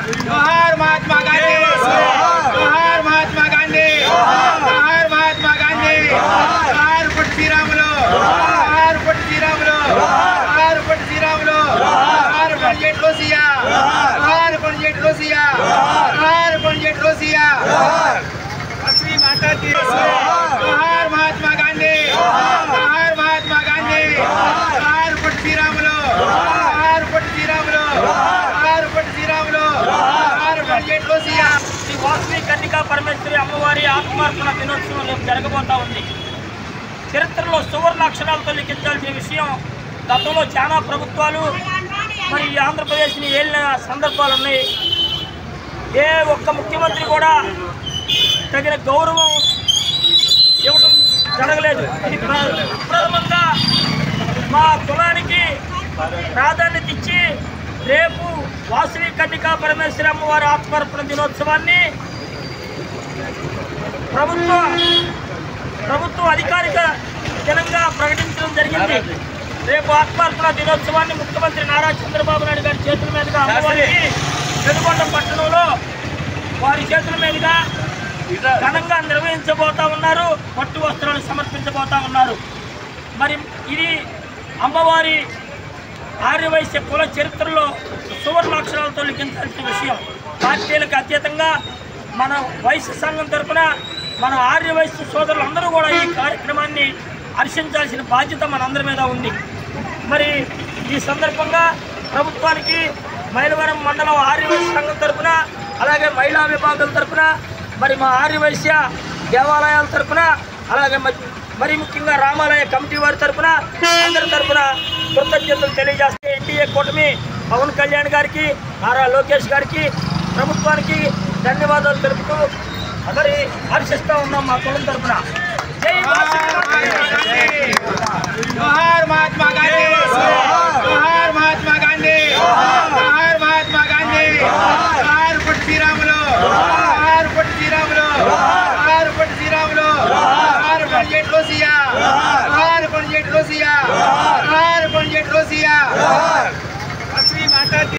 जोहार महात्मा गांधी, जोहार महात्मा गांधी, जोहार महात्मा गांधी, जोहार पुट श्रीरामुलु, जोहार पुट श्रीरामुलु, जोहार पुट श्रीरामुलु, जोहार पंडित रोसिया, जोहार पंडित रोसिया, जोहार पंडित रोसिया, श्री माता की जोहार महात्मा गांधी, जोहार महात्मा गांधी, जोहार पुट श्रीरामुलु, जोहार पुट श्रीरामुलु, जोहार पुट श्रीरामुलु, जोहार पंडित रोसिया। శ్రీ వాసవి కన్నికా పరమేశ్వరి అమ్మవారి ఆత్మార్పణ దినోత్సవం రేపు జరగబోతా ఉంది. చరిత్రలో సువర్ణ అక్షరాలతో లిఖించాల్సిన విషయం. గతంలో చాలా ప్రభుత్వాలు మరి ఆంధ్రప్రదేశ్ని ఏలిన సందర్భాలు ఉన్నాయి. ఏ ఒక్క ముఖ్యమంత్రి కూడా తగిన గౌరవం ఇవ్వడం జరగలేదు. ఇది ప్రథమంగా మా కులానికి ప్రాధాన్యత ఇచ్చి రేపు వాసవి కన్నికా పరమేశ్వరి అమ్మవారి ఆత్మార్పణ దినోత్సవాన్ని ప్రభుత్వం అధికారిక దినంగా ప్రకటించడం జరిగింది. రేపు ఆత్మార్పణ దినోత్సవాన్ని ముఖ్యమంత్రి నారా చంద్రబాబు నాయుడు గారి చేతుల మీదుగా అమ్మవారికి పెనుగొండ పట్టణంలో వారి చేతుల మీదుగా ఘనంగా నిర్వహించబోతా ఉన్నారు. పట్టు వస్త్రాలు సమర్పించబోతా ఉన్నారు. మరి ఇది అమ్మవారి ఆర్యవైశ్య కుల చరిత్రలో సువర్ణాక్షరాలతో లిఖించాల్సిన విషయం. పార్టీలకు అతీతంగా మన వైశ్య సంఘం తరఫున మన ఆర్యవైశ్య సోదరులందరూ కూడా ఈ కార్యక్రమాన్ని హర్షించాల్సిన బాధ్యత మనందరి మీద ఉంది. మరి ఈ సందర్భంగా ప్రభుత్వానికి మైలవరం మండలం ఆర్యవైశ్య సంఘం తరఫున అలాగే మహిళా విభాగం తరఫున మరి మా ఆర్యవైశ్య దేవాలయాల తరఫున అలాగే మరి ముఖ్యంగా రామాలయ కమిటీ వారి తరఫున అందరి తరఫున కృతజ్ఞతలు తెలియజేస్తే ఎన్డీఏ కూటమి పవన్ కళ్యాణ్ గారికి నారా లోకేష్ గారికి ప్రభుత్వానికి ధన్యవాదాలు తెలుపుతూ మరి హర్షిస్తూ ఉన్నాం మా కులం తరఫున. జై जोहार महात्मा गांधी।